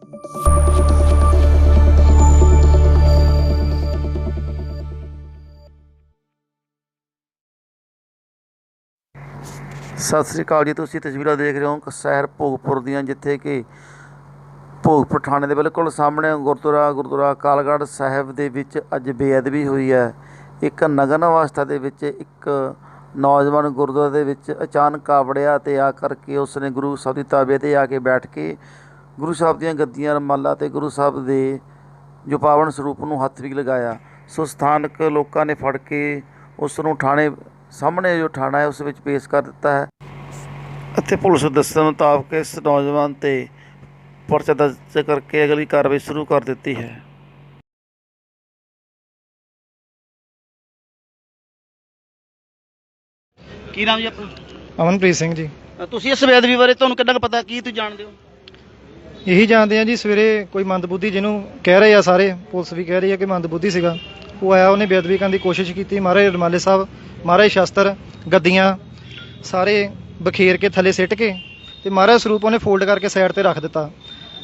सत श्री अकाल जी। तुसीं तस्वीरां देख रहे हो शहर भोगपुर ਦੀਆਂ, ਜਿੱਥੇ ਕਿ ਭੋਗਪੁਰ ਥਾਣੇ ਦੇ ਬਿਲਕੁਲ ਸਾਹਮਣੇ ਗੁਰਦੁਆਰਾ ਅਕਾਲਗੜ੍ਹ ਸਾਹਿਬ ਦੇ ਵਿੱਚ ਅੱਜ ਬੇਅਦਬੀ ਹੋਈ ਹੈ। ਇੱਕ ਨਗਨ ਅਵਸਥਾ ਦੇ ਵਿੱਚ ਇੱਕ ਨੌਜਵਾਨ ਗੁਰਦੁਆਰੇ ਦੇ ਵਿੱਚ ਅਚਾਨਕ ਆ ਵੜਿਆ ਅਤੇ ਆ ਕਰਕੇ ਉਸਨੇ ਗੁਰੂ ਸਾਹਿਬ ਦੀ ਤਾਬੇ 'ਤੇ ਆ ਕੇ ਬੈਠ ਕੇ ਗੁਰੂ ਸਾਹਿਬ ਦੀਆਂ ਗੱਦੀਆਂ ਰਮਾਲਾ ਅਤੇ ਗੁਰੂ ਸਾਹਿਬ ਦੇ ਜੋ ਪਾਵਨ ਸਰੂਪ ਨੂੰ ਹੱਥ ਵੀ ਲਗਾਇਆ। ਸੋ ਸਥਾਨਕ ਲੋਕਾਂ ਨੇ ਫੜ ਕੇ ਉਸ ਨੂੰ ਥਾਣੇ ਸਾਹਮਣੇ ਜੋ ਥਾਣਾ ਹੈ ਉਸ ਵਿੱਚ ਪੇਸ਼ ਕਰ ਦਿੱਤਾ ਹੈ ਅਤੇ ਪੁਲਿਸ ਦੱਸਣ ਮੁਤਾਬਕ ਇਸ ਨੌਜਵਾਨ 'ਤੇ ਪਰਚਾ ਦਰਜ ਕਰਕੇ ਅਗਲੀ ਕਾਰਵਾਈ ਸ਼ੁਰੂ ਕਰ ਦਿੱਤੀ ਹੈ। ਕੀ ਨਾਮ ਜੀ ਆਪਣਾ? ਅਮਨਪ੍ਰੀਤ ਸਿੰਘ ਜੀ। ਤੁਸੀਂ ਇਸ ਬੇਅਦਬੀ ਬਾਰੇ ਤੁਹਾਨੂੰ ਕਿੰਨਾ ਕੁ ਪਤਾ, ਕੀ ਤੁਸੀਂ ਜਾਣਦੇ ਹੋ? ਇਹੀ ਜਾਣਦੇ ਆ ਜੀ, ਸਵੇਰੇ ਕੋਈ ਮੰਦਬੁੱਧੀ ਜਿਹਨੂੰ ਕਹਿ ਰਹੇ ਆ, ਸਾਰੇ ਪੁਲਿਸ ਵੀ ਕਹਿ ਰਹੀ ਹੈ ਕਿ ਮੰਦਬੁੱਧੀ ਸੀਗਾ, ਉਹ ਆਇਆ, ਉਹਨੇ ਬੇਅਦਬੀ ਕਰਨ ਦੀ ਕੋਸ਼ਿਸ਼ ਕੀਤੀ। ਮਹਾਰਾਜ ਰਮਾਲੇ ਸਾਹਿਬ, ਮਹਾਰਾਜ ਸ਼ਸਤਰ, ਗੱਦੀਆਂ ਸਾਰੇ ਬਖੇਰ ਕੇ ਥੱਲੇ ਸਿੱਟ ਕੇ ਤੇ ਮਹਾਰਾਜ ਸਰੂਪ ਉਹਨੇ ਫੋਲਡ ਕਰਕੇ ਸਾਈਡ ਤੇ ਰੱਖ ਦਿੱਤਾ।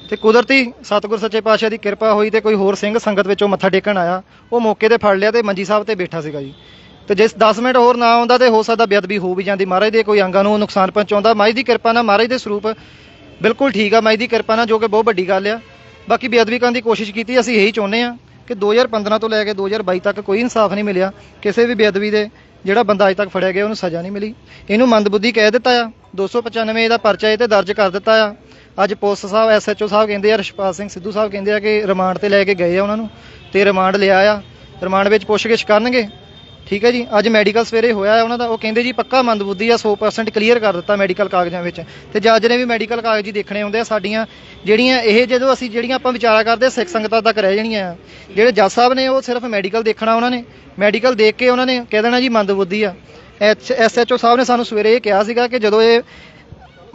ਤੇ ਕੁਦਰਤੀ ਸਤਿਗੁਰ ਸੱਚੇ ਪਾਤਸ਼ਾਹ ਦੀ ਕਿਰਪਾ ਹੋਈ ਤੇ ਕੋਈ ਹੋਰ ਸਿੰਘ ਸੰਗਤ ਵਿੱਚੋਂ ਮੱਥਾ ਟੇਕਣ ਆਇਆ, ਉਹ ਮੌਕੇ ਤੇ ਫੜ ਲਿਆ ਤੇ ਮੰਜੀ ਸਾਹਿਬ ਤੇ ਬੈਠਾ ਸੀਗਾ ਜੀ। ਤੇ ਜੇ 10 ਮਿੰਟ ਹੋਰ ਨਾ ਆਉਂਦਾ ਤੇ ਹੋ ਸਕਦਾ ਬੇਅਦਬੀ ਹੋ ਵੀ ਜਾਂਦੀ। ਮਹਾਰਾਜ ਦੇ ਕੋਈ ਅੰਗਾਂ ਨੂੰ ਨੁਕਸਾਨ ਪਹੁੰਚਾਉਂਦਾ। ਮਾਈ ਦੀ ਕਿਰਪਾ ਨਾਲ ਮਹਾਰਾਜ ਦੇ ਸਰੂਪ ਬਿਲਕੁਲ ਠੀਕ ਆ, ਮਾਈ ਦੀ ਕਿਰਪਾ ਨਾਲ, ਜੋ ਕਿ ਬਹੁਤ ਵੱਡੀ ਗੱਲ ਆ। ਬਾਕੀ ਬੇਅਦਬੀ ਕਰਨ ਦੀ ਕੋਸ਼ਿਸ਼ ਕੀਤੀ। ਅਸੀਂ ਇਹੀ ਚਾਹੁੰਦੇ ਆ ਕਿ 2015 ਤੋਂ ਲੈ ਕੇ 2022 ਤੱਕ ਕੋਈ ਇਨਸਾਫ ਨਹੀਂ ਮਿਲਿਆ ਕਿਸੇ ਵੀ ਬੇਅਦਬੀ ਦੇ। ਜਿਹੜਾ ਬੰਦਾ ਅੱਜ ਤੱਕ ਫੜਿਆ ਗਿਆ ਉਹਨੂੰ ਸਜ਼ਾ ਨਹੀਂ ਮਿਲੀ। ਇਹਨੂੰ ਮੰਦਬੁੱਧੀ ਕਹਿ ਦਿੱਤਾ ਆ। 295 ਇਹਦਾ ਪਰਚਾ ਇਹ ਤੇ ਦਰਜ ਕਰ ਦਿੱਤਾ ਆ। ਅੱਜ ਪੁਲਿਸ ਸਾਹਿਬ, SHO ਸਾਹਿਬ ਕਹਿੰਦੇ ਆ, ਰਸ਼ਪਾਲ ਸਿੰਘ ਸਿੱਧੂ ਸਾਹਿਬ ਕਹਿੰਦੇ ਆ ਕਿ ਰਿਮਾਂਡ ਤੇ ਲੈ ਕੇ ਗਏ ਆ ਉਹਨਾਂ ਨੂੰ ਤੇ ਰਿਮਾਂਡ ਲਿਆ ਆ। ਰਿਮਾਂਡ ਵਿੱਚ ਪੁੱਛਗਿੱਛ ਕਰਨਗੇ, ਠੀਕ ਹੈ ਜੀ। ਅੱਜ ਮੈਡੀਕਲ ਸਵੇਰੇ ਹੋਇਆ ਉਹਨਾਂ ਦਾ, ਉਹ ਕਹਿੰਦੇ ਜੀ ਪੱਕਾ ਮੰਦਬੁੱਧੀ ਆ, 100% ਕਲੀਅਰ ਕਰ ਦਿੱਤਾ ਮੈਡੀਕਲ ਕਾਗਜ਼ਾਂ ਵਿੱਚ। ਤੇ ਜੱਜ ਨੇ ਵੀ ਮੈਡੀਕਲ ਕਾਗਜ਼ ਹੀ ਦੇਖਣੇ ਹੁੰਦੇ ਆ ਸਾਡੀਆਂ ਜਿਹੜੀਆਂ ਇਹ ਜਦੋਂ ਅਸੀਂ ਜਿਹੜੀਆਂ ਆਪਾਂ ਵਿਚਾਰਾ ਕਰਦੇ ਸਿੱਖ ਸੰਗਤਾਂ ਤੱਕ ਰਹਿ ਜਾਣੀਆਂ ਆ। ਜਿਹੜੇ ਜੱਜ ਸਾਹਿਬ ਨੇ ਉਹ ਸਿਰਫ ਮੈਡੀਕਲ ਦੇਖਣਾ, ਉਹਨਾਂ ਨੇ ਮੈਡੀਕਲ ਦੇਖ ਕੇ ਉਹਨਾਂ ਨੇ ਕਹਿ ਦੇਣਾ ਜੀ ਮੰਦਬੁੱਧੀ ਆ। SHO ਸਾਹਿਬ ਨੇ ਸਾਨੂੰ ਸਵੇਰੇ ਇਹ ਕਿਹਾ ਸੀਗਾ ਕਿ ਜਦੋਂ ਇਹ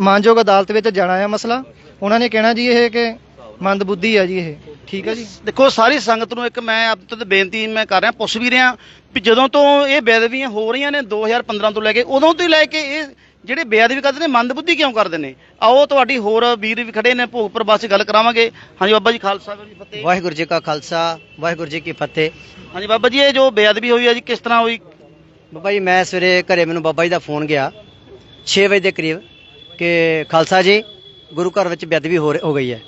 ਮਾਨਯੋਗ ਅਦਾਲਤ ਵਿੱਚ ਜਾਣਾ ਆ ਮਸਲਾ, ਉਹਨਾਂ ਨੇ ਕਹਿਣਾ ਜੀ ਇਹ ਕਿ ਮੰਦਬੁੱਧੀ ਆ ਜੀ ਇਹ, ਠੀਕ ਹੈ ਜੀ। ਦੇਖੋ, ਸਾਰੀ ਸੰਗਤ ਨੂੰ ਇੱਕ ਮੈਂ ਆਪ ਤੋਂ ਬੇਨਤੀ ਮੈਂ ਕਰ ਰਿਹਾ, ਪੁੱਛ ਵੀ ਰਿਹਾ ਵੀ ਜਦੋਂ ਤੋਂ ਇਹ ਬੇਅਦਬੀਆਂ ਹੋ ਰਹੀਆਂ ਨੇ 2015 ਤੋਂ ਲੈ ਕੇ, ਉਦੋਂ ਤੋਂ ਹੀ ਲੈ ਕੇ ਇਹ ਜਿਹੜੇ ਬੇਅਦਬੀ ਕਰਦੇ ਨੇ ਮੰਦਬੁੱਧੀ ਕਿਉਂ ਕਰਦੇ ਨੇ? ਆਓ ਤੁਹਾਡੀ ਹੋਰ ਵੀਰ ਵੀ ਖੜੇ ਨੇ ਭੋਗਪੁਰ ਵਾਸਤੇ ਗੱਲ ਕਰਾਵਾਂਗੇ। ਹਾਂਜੀ ਬਾਬਾ ਜੀ, ਖਾਲਸਾ ਜੀ ਫਤਿਹ। ਵਾਹਿਗੁਰੂ ਜੀ ਕਾ ਖਾਲਸਾ, ਵਾਹਿਗੁਰੂ ਜੀ ਕੀ ਫਤਿਹ। ਹਾਂਜੀ ਬਾਬਾ ਜੀ, ਇਹ ਜੋ ਬੇਅਦਬੀ ਹੋਈ ਹੈ ਜੀ ਕਿਸ ਤਰ੍ਹਾਂ ਹੋਈ? ਬਾਬਾ ਜੀ, ਮੈਂ ਸਵੇਰੇ ਘਰੇ ਮੈਨੂੰ ਬਾਬਾ ਜੀ ਦਾ ਫੋਨ ਗਿਆ 6 ਵਜੇ ਦੇ ਕਰੀਬ ਕਿ ਖਾਲਸਾ ਜੀ ਗੁਰੂ ਘਰ ਵਿੱਚ ਬੇਅਦਬੀ ਹੋ ਗਈ ਹੈ।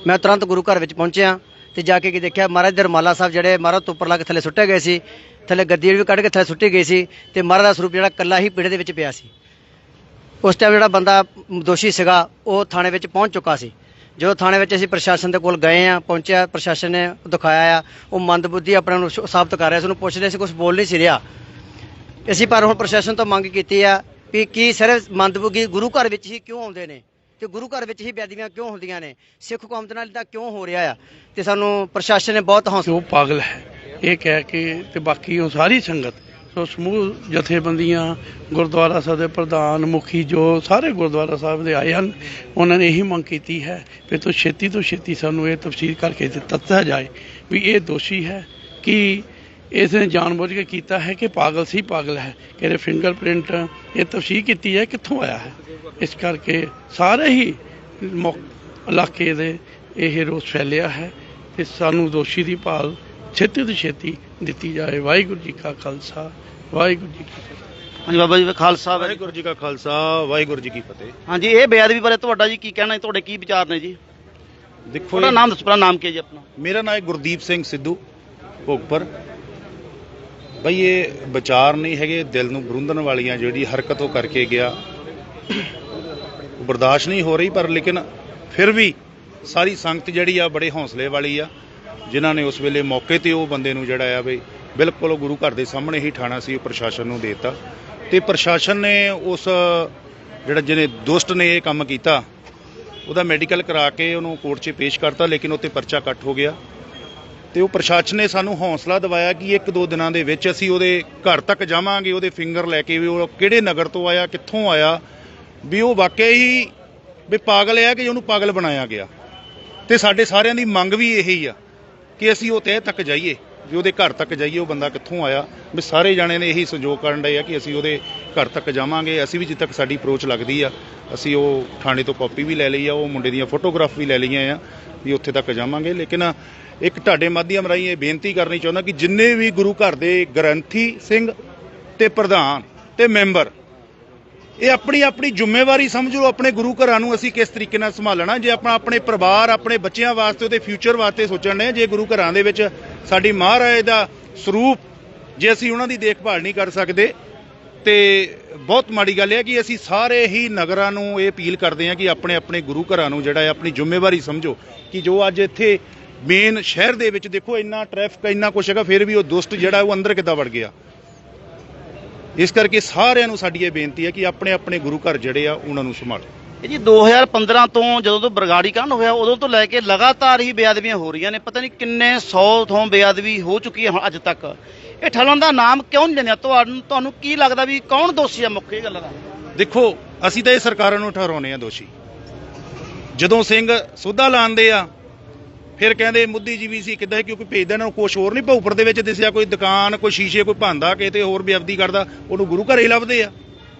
ਮੈਂ ਤੁਰੰਤ ਗੁਰੂ ਘਰ ਵਿੱਚ ਪਹੁੰਚਿਆ ਤੇ ਜਾ ਕੇ ਦੇਖਿਆ ਮਹਾਰਾਜ ਦੇ ਰਮਾਲਾ ਸਾਹਿਬ ਜਿਹੜੇ ਮਹਾਰਾਜ ਤੋਂ ਉੱਪਰ ਲਾ ਕੇ ਥੱਲੇ ਸੁੱਟੇ ਗਏ ਸੀ, ਥੱਲੇ ਗੱਦੀ ਵੀ ਕੱਢ ਕੇ ਥੱਲੇ ਸੁੱਟੀ ਗਈ ਸੀ ਤੇ ਮਹਾਰਾਜ ਦਾ ਸਰੂਪ ਜਿਹੜਾ ਇਕੱਲਾ ਹੀ ਪੀੜੇ ਦੇ ਵਿੱਚ ਪਿਆ ਸੀ। ਉਸ ਟਾਈਮ ਜਿਹੜਾ ਬੰਦਾ ਦੋਸ਼ੀ ਸੀਗਾ ਉਹ ਥਾਣੇ ਵਿੱਚ ਪਹੁੰਚ ਚੁੱਕਾ ਸੀ। ਜਦੋਂ ਥਾਣੇ ਵਿੱਚ ਅਸੀਂ ਪ੍ਰਸ਼ਾਸਨ ਦੇ ਕੋਲ ਗਏ ਆ, ਪਹੁੰਚਿਆ, ਪ੍ਰਸ਼ਾਸਨ ਨੇ ਦਿਖਾਇਆ ਆ, ਉਹ ਮੰਦਬੁੱਧੀ ਆਪਣੇ ਨੂੰ ਸਾਬਤ ਕਰ ਰਿਹਾ ਸੀ। ਉਹਨੂੰ ਪੁੱਛਦੇ ਸੀ, ਕੁਝ ਬੋਲ ਨਹੀਂ ਸੀ ਰਿਹਾ। ਅਸੀਂ ਪਰ ਹੁਣ ਪ੍ਰਸ਼ਾਸਨ ਤੋਂ ਮੰਗ ਕੀਤੀ ਆ ਵੀ ਕੀ ਸਿਰਫ ਮੰਦਬੁੱਧੀ ਗੁਰੂ ਘਰ ਵਿੱਚ ਹੀ ਕਿਉਂ ਆਉਂਦੇ ਨੇ ਤੇ ਗੁਰੂ ਘਰ ਵਿੱਚ ਹੀ ਬੇਅਦਬੀਆਂ ਕਿਉਂ ਹੁੰਦੀਆਂ ਨੇ, ਸਿੱਖ ਕੌਮ ਦੇ ਨਾਲ ਇਦਾਂ ਕਿਉਂ ਹੋ ਰਿਹਾ ਆ? ਤੇ ਸਾਨੂੰ ਪ੍ਰਸ਼ਾਸਨ ਨੇ ਬਹੁਤ ਹੌਸਲਾ, ਉਹ ਪਾਗਲ ਹੈ ਇਹ ਕਹਿ ਕੇ ਤੇ ਬਾਕੀ ਉਹ ਸਾਰੀ ਸੰਗਤ, ਸੋ ਸਮੂਹ ਜਥੇਬੰਦੀਆਂ, ਗੁਰਦੁਆਰਾ ਸਾਹਿਬ ਦੇ ਪ੍ਰਧਾਨ, ਮੁਖੀ, ਜੋ ਸਾਰੇ ਗੁਰਦੁਆਰਾ ਸਾਹਿਬ ਦੇ ਆਏ ਹਨ, ਉਹਨਾਂ ਨੇ ਇਹੀ ਮੰਗ ਕੀਤੀ ਹੈ ਵੀ ਤੋਂ ਛੇਤੀ ਸਾਨੂੰ ਇਹ ਤਫਸੀਲ ਕਰਕੇ ਦੱਸਿਆ ਜਾਏ ਵੀ ਇਹ ਦੋਸ਼ੀ ਹੈ ਕਿ ਇਸ ਨੇ ਜਾਣਬੁੱਝ ਕੇ ਕੀਤਾ ਹੈ ਕਿ ਪਾਗਲ ਹੈ ਕਿ ਇਹਦੇ ਫਿੰਗਰਪ੍ਰਿੰਟ ਇਹ ਤਫਸੀਲ ਕੀਤੀ ਹੈ ਕਿੱਥੋਂ ਆਇਆ ਹੈ। ਇਸ ਕਰਕੇ ਸਾਰੇ ਹੀ ਇਲਾਕੇ ਦੇ ਇਹ ਰੋਸ ਫੈਲਿਆ ਹੈ ਤੇ ਸਾਨੂੰ ਦੋਸ਼ੀ ਦੀ ਭਾਲ ਛੇਤੀ ਤੋਂ ਛੇਤੀ ਦਿੱਤੀ ਜਾਏ। ਵਾਹਿਗੁਰੂ ਜੀ ਕਾ ਖਾਲਸਾ, ਵਾਹਿਗੁਰੂ ਜੀ ਕੀ ਫਤਿਹ। ਹਾਂਜੀ ਬਾਬਾ ਜੀ, ਖਾਲਸਾ, ਵਾਹਿਗੁਰੂ ਜੀ ਕਾ ਖਾਲਸਾ, ਵਾਹਿਗੁਰੂ ਜੀ ਕੀ ਫਤਿਹ। ਹਾਂਜੀ, ਇਹ ਬੇਅਦਬੀ ਬਾਰੇ ਤੁਹਾਡਾ ਜੀ ਕੀ ਕਹਿਣਾ ਹੈ, ਤੁਹਾਡੇ ਕੀ ਵਿਚਾਰ ਨੇ ਜੀ? ਦੇਖੋ, ਤੁਹਾਡਾ ਨਾਮ ਦੱਸੋ, ਆਪਣਾ ਨਾਮ ਕੀ ਹੈ ਜੀ? ਆਪਣਾ ਮੇਰਾ ਨਾਮ ਹੈ ਗੁਰਦੀਪ ਸਿੰਘ ਸਿੱਧੂ, ਭੋਗਪੁਰ। ਬਈ ਇਹ ਵਿਚਾਰ ਨਹੀਂ ਹੈਗੇ, ਦਿਲ ਨੂੰ ਬਰੁੰਦਣ ਵਾਲੀਆਂ ਜਿਹੜੀ ਹਰਕਤ ਉਹ ਕਰਕੇ ਗਿਆ, ਉਹ ਬਰਦਾਸ਼ਤ ਨਹੀਂ ਹੋ ਰਹੀ। ਪਰ ਲੇਕਿਨ ਫਿਰ ਵੀ ਸਾਰੀ ਸੰਗਤ ਜਿਹੜੀ ਆ ਬੜੇ ਹੌਸਲੇ ਵਾਲੀ ਆ, ਜਿਨ੍ਹਾਂ ਨੇ ਉਸ ਵੇਲੇ ਮੌਕੇ ਤੇ ਉਹ ਬੰਦੇ ਨੂੰ ਜਿਹੜਾ ਆ ਬਈ ਬਿਲਕੁਲ ਗੁਰੂ ਘਰ ਦੇ ਸਾਹਮਣੇ ਹੀ ਠਾਣਾ ਸੀ, ਉਹ ਪ੍ਰਸ਼ਾਸਨ ਨੂੰ ਦੇ ਦਿੱਤਾ ਤੇ ਪ੍ਰਸ਼ਾਸਨ ਨੇ ਉਸ ਜਿਹੜਾ ਜਿਹਨੇ ਦੁਸ਼ਟ ਨੇ ਇਹ ਕੰਮ ਕੀਤਾ ਉਹਦਾ ਮੈਡੀਕਲ ਕਰਾ ਕੇ ਉਹਨੂੰ ਕੋਰਟ 'ਚ ਪੇਸ਼ ਕਰਤਾ, ਲੇਕਿਨ ਉੱਤੇ ਪਰਚਾ ਕੱਟ ਹੋ ਗਿਆ। ਤੇ ਉਹ ਪ੍ਰਸ਼ਾਸਨ ਨੇ ਸਾਨੂੰ ਹੌਸਲਾ ਦਿਵਾਇਆ ਕਿ 1-2 ਦਿਨਾਂ ਦੇ ਵਿੱਚ ਅਸੀਂ ਉਹਦੇ ਘਰ ਤੱਕ ਜਾਵਾਂਗੇ, ਉਹਦੇ ਫਿੰਗਰ ਲੈ ਕੇ ਵੀ ਉਹ ਕਿਹੜੇ ਨਗਰ ਤੋਂ ਆਇਆ, ਕਿੱਥੋਂ ਆਇਆ, ਵੀ ਉਹ ਵਾਕਿਆ ਹੀ ਵੀ ਪਾਗਲ ਹੈ ਕਿ ਉਹਨੂੰ ਪਾਗਲ ਬਣਾਇਆ ਗਿਆ। ਤੇ ਸਾਡੇ ਸਾਰਿਆਂ ਦੀ ਮੰਗ ਵੀ ਇਹੀ ਆ ਕਿ ਅਸੀਂ ਉਹ ਤਹਿ ਤੱਕ ਜਾਈਏ ਵੀ ਉਹਦੇ ਘਰ ਤੱਕ ਜਾਈਏ, ਉਹ ਬੰਦਾ ਕਿੱਥੋਂ ਆਇਆ। ਵੀ ਸਾਰੇ ਜਾਣੇ ਨੇ ਇਹੀ ਸੰਯੋਗ ਕਰਨ ਡਏ ਆ ਕਿ ਅਸੀਂ ਉਹਦੇ ਘਰ ਤੱਕ ਜਾਵਾਂਗੇ। ਅਸੀਂ ਵੀ ਜਿੱਥੇ ਤੱਕ ਸਾਡੀ ਅਪਰੋਚ ਲੱਗਦੀ ਆ, ਅਸੀਂ ਉਹ ਥਾਣੇ ਤੋਂ ਕਾਪੀ ਵੀ ਲੈ ਲਈ ਆ, ਉਹ ਮੁੰਡੇ ਦੀਆਂ ਫੋਟੋਗ੍ਰਾਫ ਵੀ ਲੈ ਲਈਆਂ ਆ, ਵੀ ਉੱਥੇ ਤੱਕ ਜਾਵਾਂਗੇ। ਲੇਕਿਨ ਇੱਕ ਤੁਹਾਡੇ ਮਾਧਿਅਮ ਰਾਹੀਂ ਇਹ ਬੇਨਤੀ ਕਰਨੀ ਚਾਹੁੰਦਾ ਕਿ ਜਿੰਨੇ ਵੀ ਗੁਰੂ ਘਰ ਦੇ ਗ੍ਰੰਥੀ ਸਿੰਘ ਤੇ ਪ੍ਰਧਾਨ ਤੇ ਮੈਂਬਰ, ਇਹ ਆਪਣੀ ਆਪਣੀ ਜ਼ਿੰਮੇਵਾਰੀ ਸਮਝੋ। ਆਪਣੇ ਗੁਰੂ ਘਰਾਂ ਨੂੰ ਅਸੀਂ ਕਿਸ ਤਰੀਕੇ ਨਾਲ ਸੰਭਾਲਣਾ, ਜੇ ਆਪਾਂ ਆਪਣੇ ਪਰਿਵਾਰ, ਆਪਣੇ ਬੱਚਿਆਂ ਵਾਸਤੇ, ਉਹਦੇ ਫਿਊਚਰ ਵਾਸਤੇ ਸੋਚਣ ਨੇ, ਜੇ ਗੁਰੂ ਘਰਾਂ ਦੇ ਵਿੱਚ ਸਾਡੀ ਮਹਾਰਾਜ ਦਾ ਸਰੂਪ ਜੇ ਅਸੀਂ ਉਹਨਾਂ ਦੀ ਦੇਖਭਾਲ ਨਹੀਂ ਕਰ ਸਕਦੇ ਤੇ ਬਹੁਤ ਮਾੜੀ ਗੱਲ ਹੈ। ਕਿ ਅਸੀਂ ਸਾਰੇ ਹੀ ਨਗਰਾਂ ਨੂੰ ਇਹ ਅਪੀਲ ਕਰਦੇ ਹਾਂ ਕਿ ਆਪਣੇ ਆਪਣੇ ਗੁਰੂ ਘਰਾਂ ਨੂੰ ਜਿਹੜਾ ਹੈ ਆਪਣੀ ਜ਼ਿੰਮੇਵਾਰੀ ਸਮਝੋ। ਕਿ ਜੋ ਅੱਜ ਇੱਥੇ ਮੇਨ ਸ਼ਹਿਰ ਦੇ ਵਿੱਚ ਦੇਖੋ ਇੰਨਾ ਟ੍ਰੈਫਿਕ, ਇੰਨਾ ਕੁਛ ਹੈਗਾ, ਫਿਰ ਵੀ ਉਹ ਦੁਸ਼ਟ ਜਿਹੜਾ ਉਹ ਅੰਦਰ ਕਿੱਦਾਂ ਵੜ ਗਿਆ। ਇਸ ਕਰਕੇ ਸਾਰਿਆਂ ਨੂੰ ਸਾਡੀ ਇਹ ਬੇਨਤੀ ਹੈ ਕਿ ਆਪਣੇ ਆਪਣੇ ਗੁਰੂ ਘਰ ਜਿਹੜੇ ਆ ਉਹਨਾਂ ਨੂੰ ਸੰਭਾਲੋ। ਇਹ ਜੀ 2015 ਤੋਂ ਜਦੋਂ ਤੋਂ ਬਰਗਾੜੀ ਕਾਂਡ ਹੋਇਆ ਉਦੋਂ ਤੋਂ ਲੈ ਕੇ ਲਗਾਤਾਰ ਹੀ ਬੇਅਦਬੀਆਂ ਹੋ ਰਹੀਆਂ ਨੇ। ਪਤਾ ਨਹੀਂ ਕਿੰਨੇ 100 ਥੋਂ ਬੇਅਦਬੀ ਹੋ ਚੁੱਕੀ ਹੈ ਹੁਣ ਅੱਜ ਤੱਕ। ਇਹ ਠੱਲਣ ਦਾ ਨਾਮ ਕਿਉਂ ਨਹੀਂ ਲੈਂਦੇ? ਤੁਹਾਨੂੰ ਕੀ ਲੱਗਦਾ ਵੀ ਕੌਣ ਦੋਸ਼ੀ ਆ ਮੁੱਖ ਇਹ ਗੱਲ ਦਾ? ਦੇਖੋ, ਅਸੀਂ ਤਾਂ ਇਹ ਸਰਕਾਰਾਂ ਨੂੰ ਠਹਿਰਾਉਂਦੇ ਆ ਦੋਸ਼ੀ। ਜਦੋਂ ਸਿੰਘ ਸੋਧਾ ਲਾਉਂਦੇ ਆ ਫਿਰ ਕਹਿੰਦੇ ਬੁੱਧੀਜੀਵੀ ਸੀ ਕਿੱਦਾਂ, ਕਿਉਂਕਿ ਭੇਜਦੇ ਇਹਨਾਂ ਨੂੰ ਕੁਛ ਹੋਰ ਨਹੀਂ। ਭਊਪੁਰ ਦੇ ਵਿੱਚ ਦਿਸਿਆ ਕੋਈ ਦੁਕਾਨ, ਕੋਈ ਸ਼ੀਸ਼ੇ, ਕੋਈ ਭਾਂਦਾ, ਕਿਤੇ ਹੋਰ ਬੇਅਦਬੀ ਕਰਦਾ, ਉਹਨੂੰ ਗੁਰੂ ਘਰੇ ਹੀ ਲੱਭਦੇ ਆ।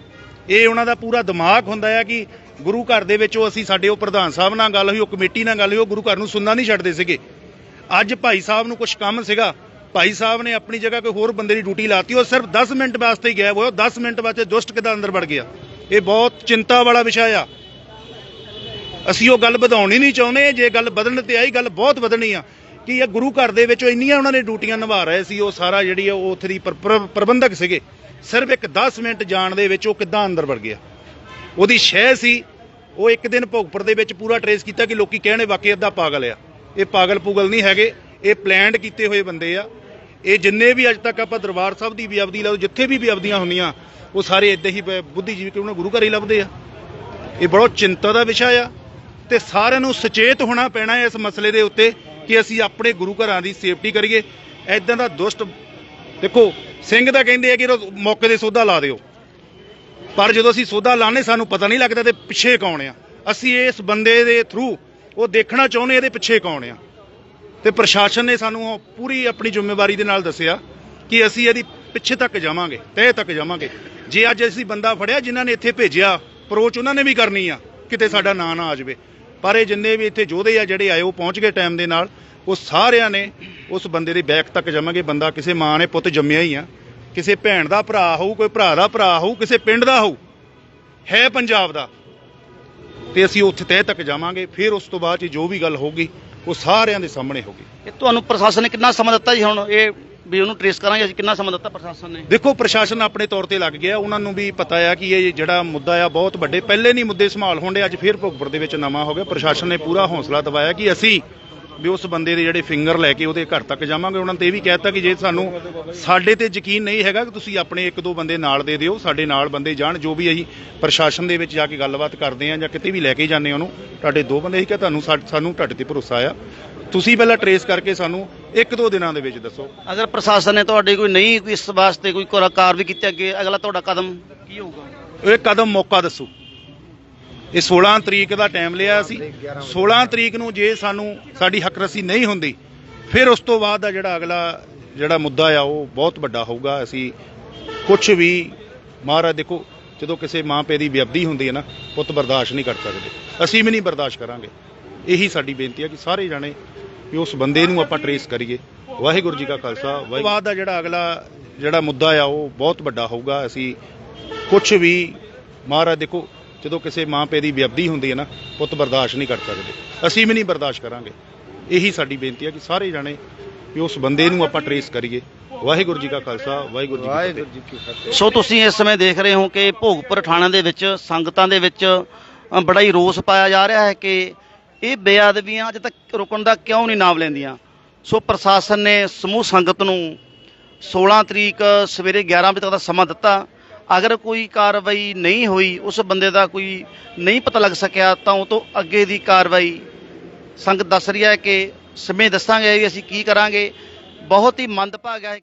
ਇਹ ਉਹਨਾਂ ਦਾ ਪੂਰਾ ਦਿਮਾਗ ਹੁੰਦਾ ਆ ਕਿ ਗੁਰੂ ਘਰ ਦੇ ਵਿੱਚ ਉਹ ਅਸੀਂ ਸਾਡੇ ਉਹ ਪ੍ਰਧਾਨ ਸਾਹਿਬ ਨਾਲ ਗੱਲ ਹੋਈ, ਉਹ ਕਮੇਟੀ ਨਾਲ ਗੱਲ ਹੋਈ, ਉਹ ਗੁਰੂ ਘਰ ਨੂੰ ਸੁਣਨਾ ਨਹੀਂ ਛੱਡਦੇ ਸੀਗੇ। ਅੱਜ ਭਾਈ ਸਾਹਿਬ ਨੂੰ ਕੁਝ ਕੰਮ ਸੀਗਾ, ਭਾਈ ਸਾਹਿਬ ਨੇ ਆਪਣੀ ਜਗ੍ਹਾ ਕੋਈ ਹੋਰ ਬੰਦੇ ਦੀ ਡਿਊਟੀ ਲਾਤੀ, ਉਹ ਸਿਰਫ 10 ਮਿੰਟ ਵਾਸਤੇ ਹੀ ਗਾਇਬ ਹੋਇਆ। 10 ਮਿੰਟ ਵਾਸਤੇ ਦੁਸ਼ਟ ਕਿੱਦਾਂ ਅੰਦਰ ਵੜ ਗਿਆ, ਇਹ ਬਹੁਤ ਚਿੰਤਾ ਵਾਲਾ ਵਿਸ਼ਾ ਆ। ਅਸੀਂ ਉਹ ਗੱਲ ਵਧਾਉਣੀ ਨਹੀਂ ਚਾਹੁੰਦੇ। ਜੇ ਗੱਲ ਵਧਣ ਤੇ ਆਈ, ਗੱਲ ਬਹੁਤ ਵਧਣੀ ਆ ਕਿ ਇਹ ਗੁਰੂ ਘਰ ਦੇ ਵਿੱਚ ਇੰਨੀਆਂ ਉਹਨਾਂ ਨੇ ਡਿਊਟੀਆਂ ਨਿਭਾ ਰਹੇ ਸੀ। ਉਹ ਸਾਰਾ ਜਿਹੜੀ ਉਹ ਉੱਥੇ ਦੀ ਪ੍ਰਬੰਧਕ ਸੀਗੇ, ਸਿਰਫ ਇੱਕ 10 ਮਿੰਟ ਜਾਣ ਦੇ ਵਿੱਚ ਉਹ ਕਿੱਦਾਂ ਅੰਦਰ ਵੜ ਗਿਆ। ਉਹਦੀ ਸ਼ਹਿ ਸੀ। ਉਹ ਇੱਕ ਦਿਨ ਭੋਗਪੁਰ ਦੇ ਵਿੱਚ ਪੂਰਾ ਟਰੇਸ ਕੀਤਾ ਕਿ ਲੋਕੀ ਕਹਿਣੇ ਵਾਕਈ ਅੱਧਾ ਪਾਗਲ ਆ। ਇਹ ਪਾਗਲ ਪੂਗਲ ਨਹੀਂ ਹੈਗੇ, ਇਹ ਪਲੈਨਡ ਕੀਤੇ ਹੋਏ ਬੰਦੇ ਆ। ਇਹ ਜਿੰਨੇ ਵੀ ਅੱਜ ਤੱਕ ਆਪਾਂ ਦਰਬਾਰ ਸਾਹਿਬ ਦੀ ਬੇਅਦਬੀ ਲਾ, ਜਿੱਥੇ ਵੀ ਬੇਅਦਬੀਆਂ ਹੁੰਦੀਆਂ, ਉਹ ਸਾਰੇ ਇੱਦਾਂ ਹੀ ਬੁੱਧੀਜੀਵੀ ਕਿ ਉਹਨਾਂ ਗੁਰੂ ਘਰ ਹੀ ਲੱਭਦੇ ਆ। ਇਹ ਬਹੁਤ ਚਿੰਤਾ ਦਾ ਵਿਸ਼ਾ ਆ ਤੇ ਸਾਰਿਆਂ ਨੂੰ ਸੁਚੇਤ ਹੋਣਾ ਪੈਣਾ ਹੈ ਇਸ ਮਸਲੇ ਦੇ ਉੱਤੇ ਕਿ ਅਸੀਂ ਆਪਣੇ ਗੁਰੂ ਘਰਾਂ ਦੀ ਸੇਫਟੀ ਕਰੀਏ। ਐਦਾਂ ਦਾ ਦੁਸ਼ਟ ਦੇਖੋ, ਸਿੰਘ ਦਾ ਕਹਿੰਦੇ ਆ ਕਿ ਮੌਕੇ ਦੇ ਸੋਧਾ ਲਾ ਦਿਓ, ਪਰ ਜਦੋਂ ਅਸੀਂ ਸੋਧਾ ਲਾਣੇ ਸਾਨੂੰ ਪਤਾ ਨਹੀਂ ਲੱਗਦਾ ਤੇ ਪਿੱਛੇ ਕੌਣ ਆ। ਅਸੀਂ ਇਸ ਬੰਦੇ ਦੇ ਥਰੂ ਉਹ ਦੇਖਣਾ ਚਾਹੁੰਦੇ ਇਹਦੇ ਪਿੱਛੇ ਕੌਣ ਆ। ਤੇ ਪ੍ਰਸ਼ਾਸਨ ਨੇ ਸਾਨੂੰ ਪੂਰੀ ਆਪਣੀ ਜ਼ਿੰਮੇਵਾਰੀ ਦੇ ਨਾਲ ਦੱਸਿਆ ਕਿ ਅਸੀਂ ਇਹਦੀ ਪਿੱਛੇ ਤੱਕ ਜਾਵਾਂਗੇ, ਤਹਿ ਤੱਕ ਜਾਵਾਂਗੇ। ਜੇ ਅੱਜ ਅਸੀਂ ਬੰਦਾ ਫੜਿਆ ਜਿਨ੍ਹਾਂ ਨੇ ਇੱਥੇ ਭੇਜਿਆ, ਅਪਰੋਚ ਉਹਨਾਂ ਨੇ ਵੀ ਕਰਨੀ ਆ, ਕਿਤੇ ਸਾਡਾ ਨਾਂ ਨਾ ਆ ਜਾਵੇ। ਪਰ ਇਹ ਜਿੰਨੇ ਵੀ ਇੱਥੇ ਯੋਧੇ ਆ ਜਿਹੜੇ ਆਏ, ਉਹ ਪਹੁੰਚ ਗਏ ਟਾਈਮ ਦੇ ਨਾਲ। ਉਹ ਸਾਰਿਆਂ ਨੇ ਉਸ ਬੰਦੇ ਦੇ ਬੈਕ ਤੱਕ ਜਾਵਾਂਗੇ। ਬੰਦਾ ਕਿਸੇ ਮਾਂ ਨੇ ਪੁੱਤ ਜੰਮਿਆ ਹੀ ਆ, ਕਿਸੇ ਭੈਣ ਦਾ ਭਰਾ ਹੋਊ, ਕੋਈ ਭਰਾ ਦਾ ਭਰਾ ਹੋਊ, ਕਿਸੇ ਪਿੰਡ ਦਾ ਹੋਊ, ਹੈ ਪੰਜਾਬ ਦਾ, ਤੇ ਅਸੀਂ ਉੱਥੇ ਤਹਿ ਤੱਕ ਜਾਵਾਂਗੇ। ਫਿਰ ਉਸ ਤੋਂ ਬਾਅਦ 'ਚ ਜੋ ਵੀ ਗੱਲ ਹੋਊਗੀ ਉਹ ਸਾਰਿਆਂ ਦੇ ਸਾਹਮਣੇ ਹੋਊਗੀ। ਇਹ ਤੁਹਾਨੂੰ ਪ੍ਰਸ਼ਾਸਨ ਨੇ ਕਿੰਨਾ ਸਮਾਂ ਦਿੱਤਾ ਜੀ? ਹੁਣ ਇਹ ਵੀ ਉਹਨੂੰ ਟ੍ਰੇਸ ਕਰਾਂਗੇ ਅਸੀਂ, ਕਿੰਨਾ ਸਮਾਂ ਦਿੱਤਾ ਪ੍ਰਸ਼ਾਸਨ ਨੇ? ਦੇਖੋ, ਪ੍ਰਸ਼ਾਸਨ ਆਪਣੇ ਤੌਰ ਤੇ ਲੱਗ ਗਿਆ। ਉਹਨਾਂ ਨੂੰ ਵੀ ਪਤਾ ਆ ਕਿ ਇਹ ਜਿਹੜਾ ਮੁੱਦਾ ਆ ਬਹੁਤ ਵੱਡੇ, ਪਹਿਲੇ ਨਹੀਂ ਮੁੱਦੇ ਸੰਭਾਲ ਹੁੰਦੇ, ਅੱਜ ਫਿਰ ਭੋਗਪੁਰ ਦੇ ਵਿੱਚ ਨਵਾਂ ਹੋ ਗਿਆ। ਪ੍ਰਸ਼ਾਸਨ ਨੇ ਪੂਰਾ ਹੌਸਲਾ ਦਿਵਾਇਆ ਕਿ ਅਸੀਂ ਵੀ ਉਸ ਬੰਦੇ ਦੇ ਜਿਹੜੇ ਫਿੰਗਰ ਲੈ ਕੇ ਉਹਦੇ ਘਰ ਤੱਕ ਜਾਵਾਂਗੇ। ਉਹਨਾਂ ਨੇ ਤੇ ਇਹ ਵੀ ਕਹਿਤਾ ਕਿ ਜੇ ਸਾਨੂੰ ਸਾਡੇ ਤੇ ਯਕੀਨ ਨਹੀਂ ਹੈਗਾ ਕਿ ਤੁਸੀਂ ਆਪਣੇ 1-2 ਬੰਦੇ ਨਾਲ ਦੇ ਦਿਓ, ਸਾਡੇ ਨਾਲ ਬੰਦੇ ਜਾਣ। ਜੋ ਵੀ ਅਸੀਂ ਪ੍ਰਸ਼ਾਸਨ ਦੇ ਵਿੱਚ ਜਾ ਕੇ ਗੱਲਬਾਤ ਕਰਦੇ ਆ ਜਾਂ ਕਿਤੇ ਵੀ ਲੈ ਕੇ ਜਾਂਦੇ ਉਹਨੂੰ, ਤੁਹਾਡੇ 2 ਬੰਦੇ ਹੀ ਕਿ ਤੁਹਾਨੂੰ ਸਾਨੂੰ ਤੁਹਾਡੇ ਤੇ ਭਰੋਸਾ ਆ, ਤੁਸੀਂ ਪਹਿਲਾਂ ਟਰੇਸ ਕਰਕੇ ਸਾਨੂੰ 1-2 ਦਿਨਾਂ ਦੇ ਵਿੱਚ ਦੱਸੋ। ਅਗਰ ਪ੍ਰਸ਼ਾਸਨ ਨੇ ਤੁਹਾਡੇ ਕੋਈ ਨਹੀਂ ਇਸ ਵਾਸਤੇ ਕੋਈ ਕਾਰਵਾਈ ਕੀਤੀ, ਅੱਗੇ ਅਗਲਾ ਤੁਹਾਡਾ ਕਦਮ ਕੀ ਹੋਊਗਾ? ਇਹ ਕਦਮ ਮੌਕਾ ਦੱਸੋ। ਇਹ 16 ਤਰੀਕ ਦਾ ਟਾਈਮ ਲਿਆ ਸੀ। 16 ਤਰੀਕ ਨੂੰ ਜੇ ਸਾਨੂੰ ਸਾਡੀ ਹੱਕਰਸੀ ਨਹੀਂ ਹੁੰਦੀ, ਫਿਰ ਉਸ ਤੋਂ ਬਾਅਦ ਦਾ ਜਿਹੜਾ ਅਗਲਾ ਜਿਹੜਾ ਮੁੱਦਾ ਆ ਉਹ ਬਹੁਤ ਵੱਡਾ ਹੋਊਗਾ। ਅਸੀਂ ਕੁਝ ਵੀ ਮਹਾਰਾਜ ਦੇਖੋ, ਜਦੋਂ ਕਿਸੇ ਮਾਂ ਪਿਓ ਦੀ ਬੇਅਦਬੀ ਹੁੰਦੀ ਹੈ ਨਾ, ਪੁੱਤ ਬਰਦਾਸ਼ਤ ਨਹੀਂ ਕਰ ਸਕਦੇ। ਅਸੀਂ ਵੀ ਨਹੀਂ ਬਰਦਾਸ਼ਤ ਕਰਾਂਗੇ। ਇਹੀ ਸਾਡੀ ਬੇਨਤੀ ਹੈ ਕਿ ਸਾਰੇ ਜਾਣੇ ਵੀ ਉਸ ਬੰਦੇ ਨੂੰ ਆਪਾਂ ਟਰੇਸ ਕਰੀਏ। ਵਾਹਿਗੁਰੂ ਜੀ ਕਾ ਖਾਲਸਾ। ਬਾਅਦ ਦਾ ਜਿਹੜਾ ਅਗਲਾ ਜਿਹੜਾ ਮੁੱਦਾ ਆ ਉਹ ਬਹੁਤ ਵੱਡਾ ਹੋਊਗਾ। ਅਸੀਂ ਕੁਝ ਵੀ ਮਹਾਰਾਜ ਦੇਖੋ, ਜਦੋਂ ਕਿਸੇ ਮਾਂ ਪਿਓ ਦੀ ਬੇਅਦਬੀ ਹੁੰਦੀ ਹੈ ਨਾ, ਪੁੱਤ ਬਰਦਾਸ਼ਤ ਨਹੀਂ ਕਰ ਸਕਦੇ। ਅਸੀਂ ਵੀ ਨਹੀਂ ਬਰਦਾਸ਼ਤ ਕਰਾਂਗੇ। ਇਹੀ ਸਾਡੀ ਬੇਨਤੀ ਹੈ ਕਿ ਸਾਰੇ ਜਾਣੇ ਵੀ ਉਸ ਬੰਦੇ ਨੂੰ ਆਪਾਂ ਟਰੇਸ ਕਰੀਏ। ਵਾਹਿਗੁਰੂ ਜੀ ਕਾ ਖਾਲਸਾ, ਵਾਹਿਗੁਰੂ ਜੀ ਕੀ ਫਤਿਹ। ਸੋ ਤੁਸੀਂ ਇਸ ਸਮੇਂ ਦੇਖ ਰਹੇ ਹੋ ਕਿ ਭੋਗਪੁਰ ਥਾਣੇ ਦੇ ਵਿੱਚ ਸੰਗਤਾਂ ਦੇ ਵਿੱਚ ਬੜਾ ਹੀ ਰੋਸ ਪਾਇਆ ਜਾ ਰਿਹਾ ਹੈ ਕਿ ਇਹ ਬੇਅਦਬੀਆਂ ਅਜੇ ਤੱਕ ਰੁਕਣ ਦਾ ਕਿਉਂ ਨਹੀਂ ਨਾਮ ਲੈਂਦੀਆਂ। ਸੋ ਪ੍ਰਸ਼ਾਸਨ ਨੇ ਸਮੂਹ ਸੰਗਤ ਨੂੰ 16 ਤਰੀਕ ਸਵੇਰੇ 11 ਵਜੇ ਤੱਕ ਦਾ ਸਮਾਂ ਦਿੱਤਾ। ਅਗਰ ਕੋਈ ਕਾਰਵਾਈ ਨਹੀਂ ਹੋਈ, ਉਸ ਬੰਦੇ ਦਾ ਕੋਈ ਨਹੀਂ ਪਤਾ ਲੱਗ ਸਕਿਆ, ਤਾਂ ਉਹ ਤੋਂ ਅੱਗੇ ਦੀ ਕਾਰਵਾਈ ਸੰਗਤ ਦੱਸ ਰਹੀ ਹੈ ਕਿ ਸਮੇਂ ਦੱਸਾਂਗੇ ਵੀ ਅਸੀਂ ਕੀ ਕਰਾਂਗੇ। ਬਹੁਤ ਹੀ ਮੰਦਭਾਗਾ ਹੈ।